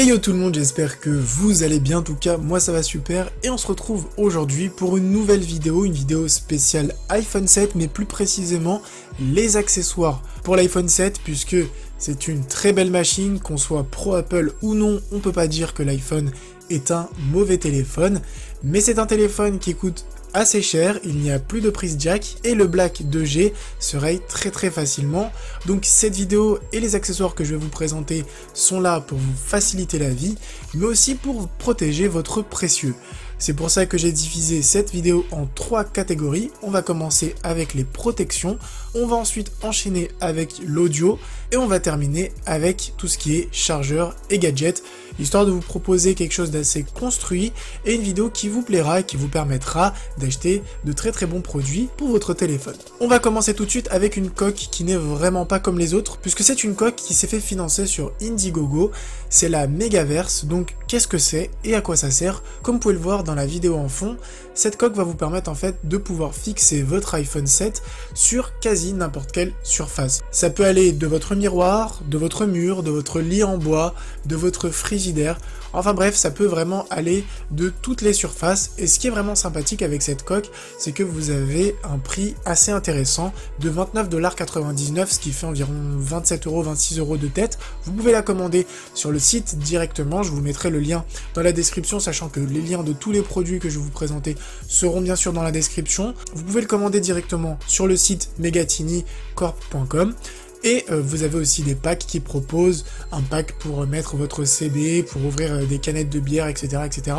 Hey yo tout le monde, j'espère que vous allez bien, en tout cas moi ça va super et on se retrouve aujourd'hui pour une nouvelle vidéo, une vidéo spéciale iPhone 7 mais plus précisément les accessoires pour l'iPhone 7 puisque c'est une très belle machine, qu'on soit pro Apple ou non, on peut pas dire que l'iPhone est un mauvais téléphone, mais c'est un téléphone qui coûte assez cher, il n'y a plus de prise jack et le Black 2G se raye très facilement. Donc cette vidéo et les accessoires que je vais vous présenter sont là pour vous faciliter la vie, mais aussi pour protéger votre précieux. C'est pour ça que j'ai divisé cette vidéo en 3 catégories. On va commencer avec les protections, on va ensuite enchaîner avec l'audio et on va terminer avec tout ce qui est chargeur et gadgets, histoire de vous proposer quelque chose d'assez construit et une vidéo qui vous plaira et qui vous permettra d'acheter de très bons produits pour votre téléphone. On va commencer tout de suite avec une coque qui n'est vraiment pas comme les autres, puisque c'est une coque qui s'est fait financer sur Indiegogo, c'est la Megaverse. Donc qu'est-ce que c'est et à quoi ça sert? Comme vous pouvez le voir dans la vidéo en fond, cette coque va vous permettre en fait de pouvoir fixer votre iPhone 7 sur quasi n'importe quelle surface. Ça peut aller de votre miroir, de votre mur, de votre lit en bois, de votre frigidaire, enfin bref, ça peut vraiment aller de toutes les surfaces. Et ce qui est vraiment sympathique avec cette coque, c'est que vous avez un prix assez intéressant de 29,99 $, ce qui fait environ 27 €, 26 € de tête. Vous pouvez la commander sur le site directement, je vous mettrai le lien dans la description, sachant que les liens de tous les produits que je vais vous présenter seront bien sûr dans la description. Vous pouvez le commander directement sur le site megatinicorp.com. Et vous avez aussi des packs qui proposent un pack pour mettre votre CD, pour ouvrir des canettes de bière, etc. etc.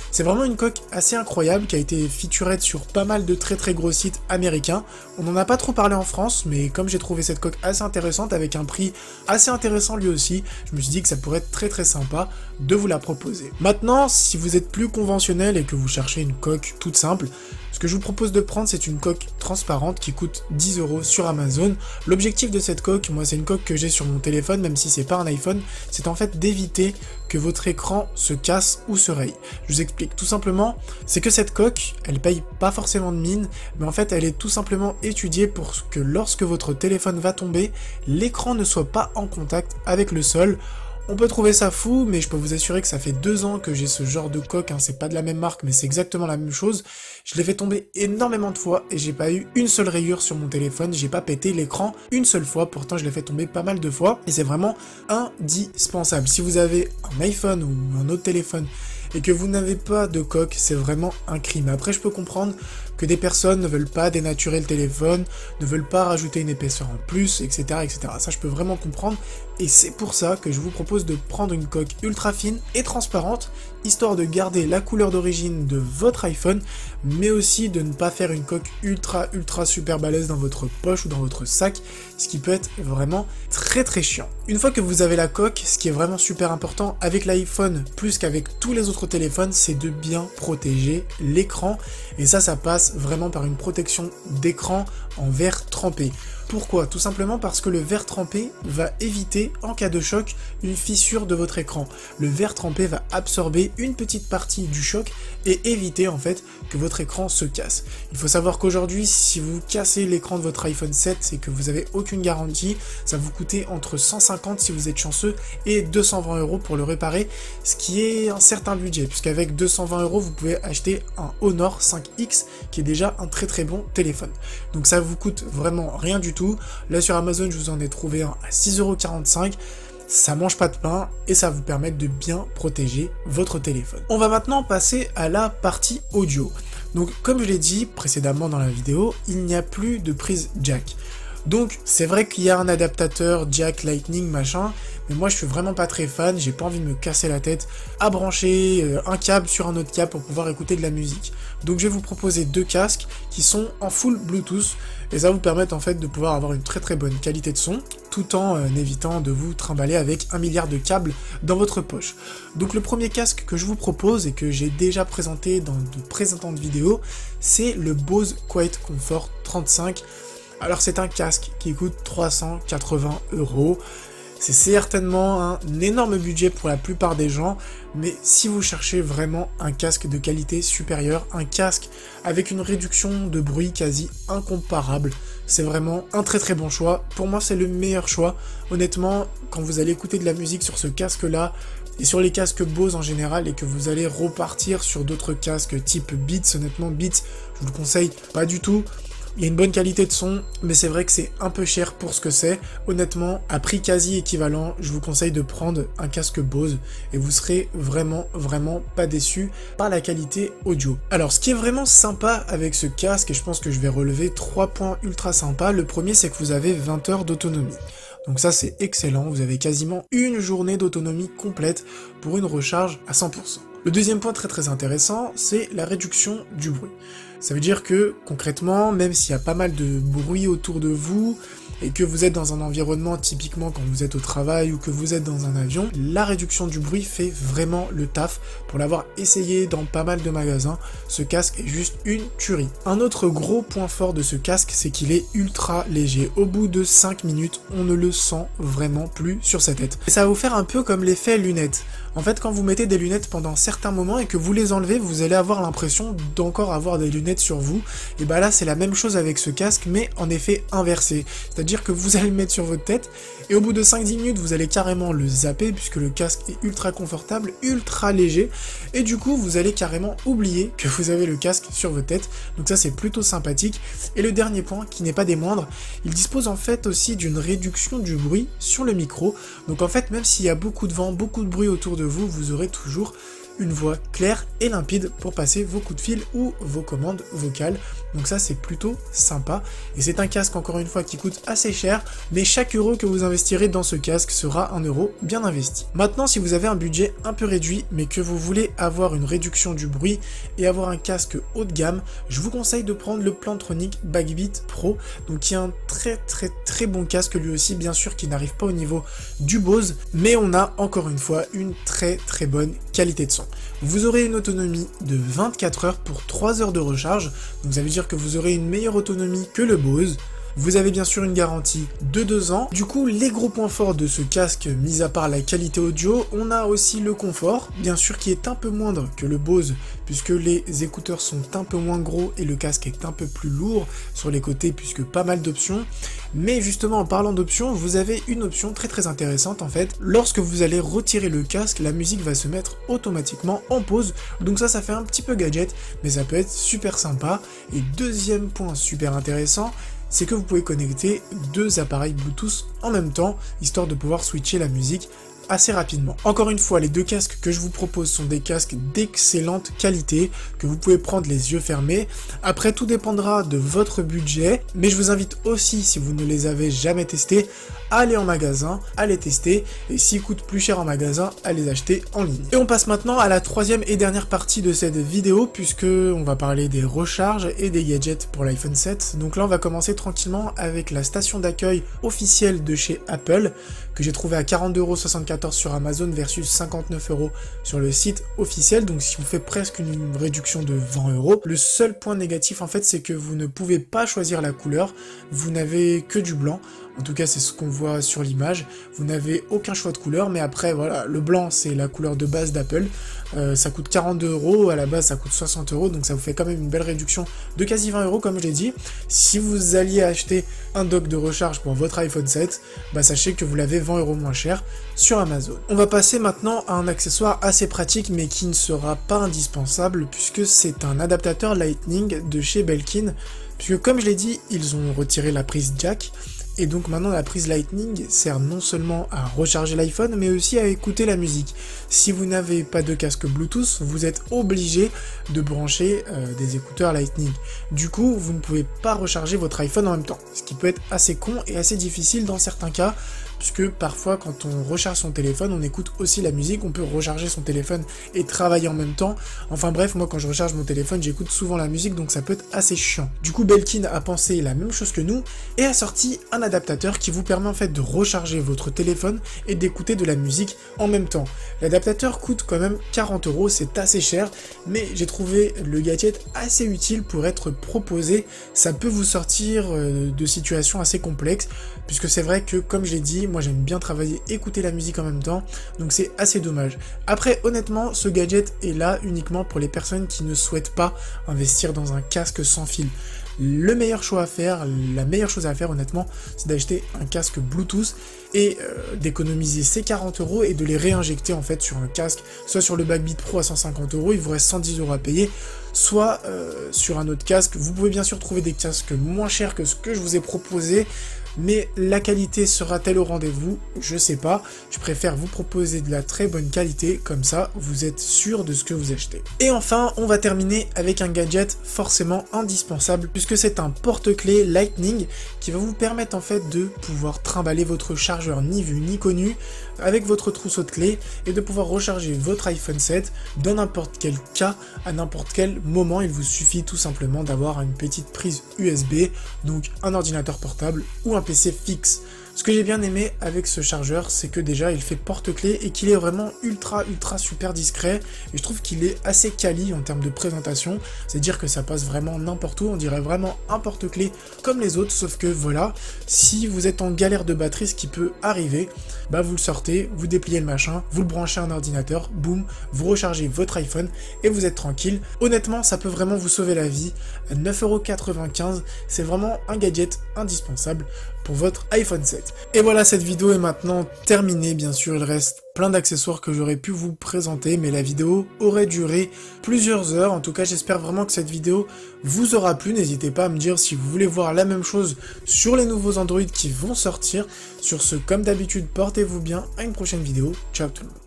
C'est vraiment une coque assez incroyable qui a été featurée sur pas mal de très gros sites américains. On n'en a pas trop parlé en France, mais comme j'ai trouvé cette coque assez intéressante, avec un prix assez intéressant lui aussi, je me suis dit que ça pourrait être très sympa de vous la proposer. Maintenant, si vous êtes plus conventionnel et que vous cherchez une coque toute simple, ce que je vous propose de prendre, c'est une coque transparente qui coûte 10 € sur Amazon. L'objectif de cette coque, moi c'est une coque que j'ai sur mon téléphone, même si c'est pas un iPhone, c'est en fait d'éviter que votre écran se casse ou se raye. Je vous explique tout simplement, c'est que cette coque, elle paye pas forcément de mine, mais en fait elle est tout simplement étudiée pour que lorsque votre téléphone va tomber, l'écran ne soit pas en contact avec le sol. On peut trouver ça fou, mais je peux vous assurer que ça fait 2 ans que j'ai ce genre de coque, hein. C'est pas de la même marque, mais c'est exactement la même chose. Je l'ai fait tomber énormément de fois et j'ai pas eu une seule rayure sur mon téléphone, j'ai pas pété l'écran une seule fois, pourtant je l'ai fait tomber pas mal de fois et c'est vraiment indispensable. Si vous avez un iPhone ou un autre téléphone et que vous n'avez pas de coque, c'est vraiment un crime. Après, je peux comprendre que des personnes ne veulent pas dénaturer le téléphone, ne veulent pas rajouter une épaisseur en plus, etc. etc. Ça, je peux vraiment comprendre. Et c'est pour ça que je vous propose de prendre une coque ultra fine et transparente, histoire de garder la couleur d'origine de votre iPhone, mais aussi de ne pas faire une coque ultra super balèze dans votre poche ou dans votre sac, ce qui peut être vraiment très chiant. Une fois que vous avez la coque, ce qui est vraiment super important avec l'iPhone, plus qu'avec tous les autres téléphones, c'est de bien protéger l'écran. Et ça passe vraiment par une protection d'écran en verre trempé. Pourquoi? Tout simplement parce que le verre trempé va éviter, en cas de choc, une fissure de votre écran. Le verre trempé va absorber une petite partie du choc et éviter en fait que votre écran se casse. Il faut savoir qu'aujourd'hui, si vous cassez l'écran de votre iPhone 7, c'est que vous n'avez aucune garantie. Ça va vous coûter entre 150 si vous êtes chanceux et 220 € pour le réparer, ce qui est un certain budget, puisqu'avec 220 €, vous pouvez acheter un Honor 5X qui est déjà un très bon téléphone. Donc ça vous coûte vraiment rien du tout. Là sur Amazon, je vous en ai trouvé un à 6,45 €. Ça mange pas de pain et ça vous permet de bien protéger votre téléphone. On va maintenant passer à la partie audio. Donc comme je l'ai dit précédemment dans la vidéo, il n'y a plus de prise jack. Donc c'est vrai qu'il y a un adaptateur jack lightning machin, mais moi je suis vraiment pas très fan, j'ai pas envie de me casser la tête à brancher un câble sur un autre câble pour pouvoir écouter de la musique. Donc je vais vous proposer 2 casques qui sont en full Bluetooth et ça vous permet en fait de pouvoir avoir une très bonne qualité de son tout en évitant de vous trimballer avec 1 milliard de câbles dans votre poche. Donc le premier casque que je vous propose et que j'ai déjà présenté dans de précédentes vidéos, c'est le Bose Quiet Comfort 35. Alors c'est un casque qui coûte 380 €. C'est certainement un énorme budget pour la plupart des gens, mais si vous cherchez vraiment un casque de qualité supérieure, un casque avec une réduction de bruit quasi incomparable, c'est vraiment un très bon choix. Pour moi, c'est le meilleur choix. Honnêtement, quand vous allez écouter de la musique sur ce casque-là, et sur les casques Bose en général, et que vous allez repartir sur d'autres casques type Beats, honnêtement Beats, je vous le conseille pas du tout. Il y a une bonne qualité de son, mais c'est vrai que c'est un peu cher pour ce que c'est. Honnêtement, à prix quasi équivalent, je vous conseille de prendre un casque Bose et vous serez vraiment pas déçus par la qualité audio. Alors, ce qui est vraiment sympa avec ce casque, et je pense que je vais relever 3 points ultra sympas. Le premier, c'est que vous avez 20 heures d'autonomie. Donc ça, c'est excellent. Vous avez quasiment une journée d'autonomie complète pour une recharge à 100%. Le deuxième point très intéressant, c'est la réduction du bruit. Ça veut dire que, concrètement, même s'il y a pas mal de bruit autour de vous, et que vous êtes dans un environnement, typiquement quand vous êtes au travail ou que vous êtes dans un avion, la réduction du bruit fait vraiment le taf. Pour l'avoir essayé dans pas mal de magasins, ce casque est juste une tuerie. Un autre gros point fort de ce casque, c'est qu'il est ultra léger. Au bout de 5 minutes, on ne le sent vraiment plus sur sa tête. Et ça va vous faire un peu comme l'effet lunettes. En fait, quand vous mettez des lunettes pendant certains moments et que vous les enlevez, vous allez avoir l'impression d'encore avoir des lunettes sur vous. Et bah là, c'est la même chose avec ce casque, mais en effet inversé. C'est-à-dire que vous allez le mettre sur votre tête, et au bout de 5-10 minutes, vous allez carrément le zapper, puisque le casque est ultra confortable, ultra léger, et du coup, vous allez carrément oublier que vous avez le casque sur votre tête. Donc ça, c'est plutôt sympathique. Et le dernier point, qui n'est pas des moindres, il dispose en fait aussi d'une réduction du bruit sur le micro. Donc en fait, même s'il y a beaucoup de vent, beaucoup de bruit autour de vous, vous aurez toujours une voix claire et limpide pour passer vos coups de fil ou vos commandes vocales. Donc ça, c'est plutôt sympa. Et c'est un casque, encore une fois, qui coûte assez cher, mais chaque euro que vous investirez dans ce casque sera un euro bien investi. Maintenant, si vous avez un budget un peu réduit, mais que vous voulez avoir une réduction du bruit et avoir un casque haut de gamme, je vous conseille de prendre le Plantronic Backbeat Pro, donc qui est un très bon casque lui aussi, bien sûr, qui n'arrive pas au niveau du Bose, mais on a encore une fois une très bonne qualité de son. Vous aurez une autonomie de 24 heures pour 3 heures de recharge, donc ça veut dire que vous aurez une meilleure autonomie que le Bose. Vous avez bien sûr une garantie de 2 ans. Du coup, les gros points forts de ce casque, mis à part la qualité audio, on a aussi le confort, bien sûr qui est un peu moindre que le Bose, puisque les écouteurs sont un peu moins gros et le casque est un peu plus lourd sur les côtés, puisque pas mal d'options. Mais justement, en parlant d'options, vous avez une option très intéressante en fait. Lorsque vous allez retirer le casque, la musique va se mettre automatiquement en pause. Donc ça fait un petit peu gadget, mais ça peut être super sympa. Et deuxième point super intéressant, c'est que vous pouvez connecter 2 appareils Bluetooth en même temps, histoire de pouvoir switcher la musique assez rapidement. Encore une fois, les 2 casques que je vous propose sont des casques d'excellente qualité, que vous pouvez prendre les yeux fermés. Après, tout dépendra de votre budget, mais je vous invite aussi, si vous ne les avez jamais testés, à aller en magasin, à les tester, et s'ils coûtent plus cher en magasin, à les acheter en ligne. Et on passe maintenant à la troisième et dernière partie de cette vidéo, puisque on va parler des recharges et des gadgets pour l'iPhone 7. Donc là, on va commencer tranquillement avec la station d'accueil officielle de chez Apple, que j'ai trouvé à 42,74 € sur Amazon versus 59 € sur le site officiel, donc si vous faites presque une réduction de 20 €. Le seul point négatif en fait, c'est que vous ne pouvez pas choisir la couleur, vous n'avez que du blanc. En tout cas, c'est ce qu'on voit sur l'image. Vous n'avez aucun choix de couleur, mais après, voilà, le blanc, c'est la couleur de base d'Apple. Ça coûte 42 €, à la base, ça coûte 60 €, donc ça vous fait quand même une belle réduction de quasi 20 €, comme je l'ai dit. Si vous alliez acheter un dock de recharge pour votre iPhone 7, bah sachez que vous l'avez 20 € moins cher sur Amazon. On va passer maintenant à un accessoire assez pratique, mais qui ne sera pas indispensable, puisque c'est un adaptateur Lightning de chez Belkin, puisque comme je l'ai dit, ils ont retiré la prise jack, et donc maintenant la prise Lightning sert non seulement à recharger l'iPhone, mais aussi à écouter la musique. Si vous n'avez pas de casque Bluetooth, vous êtes obligé de brancher des écouteurs Lightning. Du coup, vous ne pouvez pas recharger votre iPhone en même temps, ce qui peut être assez con et assez difficile dans certains cas, puisque parfois quand on recharge son téléphone, on écoute aussi la musique, on peut recharger son téléphone et travailler en même temps. Enfin bref, moi quand je recharge mon téléphone, j'écoute souvent la musique, donc ça peut être assez chiant. Du coup, Belkin a pensé la même chose que nous et a sorti un adaptateur qui vous permet en fait de recharger votre téléphone et d'écouter de la musique en même temps. L'adaptateur coûte quand même 40 €, c'est assez cher, mais j'ai trouvé le gadget assez utile pour être proposé. Ça peut vous sortir de situations assez complexes, puisque c'est vrai que, comme je l'ai dit, bruit. Moi j'aime bien travailler, écouter la musique en même temps, donc c'est assez dommage. Après honnêtement, ce gadget est là uniquement pour les personnes qui ne souhaitent pas investir dans un casque sans fil. Le meilleur choix à faire, la meilleure chose à faire honnêtement, c'est d'acheter un casque Bluetooth et d'économiser ces 40 € et de les réinjecter en fait sur un casque, soit sur le Backbeat Pro à 150 €, il vous reste 110 € à payer, soit sur un autre casque. Vous pouvez bien sûr trouver des casques moins chers que ce que je vous ai proposé, mais la qualité sera-t-elle au rendez-vous? Je sais pas, je préfère vous proposer de la très bonne qualité, comme ça vous êtes sûr de ce que vous achetez. Et enfin, on va terminer avec un gadget forcément indispensable, puisque c'est un porte-clés Lightning qui va vous permettre en fait de pouvoir trimballer votre chargeur ni vu ni connu avec votre trousseau de clés et de pouvoir recharger votre iPhone 7 dans n'importe quel cas, à n'importe quel moment. Il vous suffit tout simplement d'avoir une petite prise USB, donc un ordinateur portable ou un PC fixe. Ce que j'ai bien aimé avec ce chargeur, c'est que déjà il fait porte-clés et qu'il est vraiment ultra super discret, et je trouve qu'il est assez quali en termes de présentation, c'est-à-dire que ça passe vraiment n'importe où, on dirait vraiment un porte-clés comme les autres, sauf que voilà, si vous êtes en galère de batterie, ce qui peut arriver, bah vous le sortez, vous dépliez le machin, vous le branchez à un ordinateur, boum, vous rechargez votre iPhone et vous êtes tranquille. Honnêtement, ça peut vraiment vous sauver la vie. 9,95 €, c'est vraiment un gadget indispensable pour votre iPhone 7. Et voilà, cette vidéo est maintenant terminée. Bien sûr, il reste plein d'accessoires que j'aurais pu vous présenter, mais la vidéo aurait duré plusieurs heures. En tout cas, j'espère vraiment que cette vidéo vous aura plu. N'hésitez pas à me dire si vous voulez voir la même chose sur les nouveaux Android qui vont sortir. Sur ce, comme d'habitude, portez-vous bien. À une prochaine vidéo. Ciao tout le monde.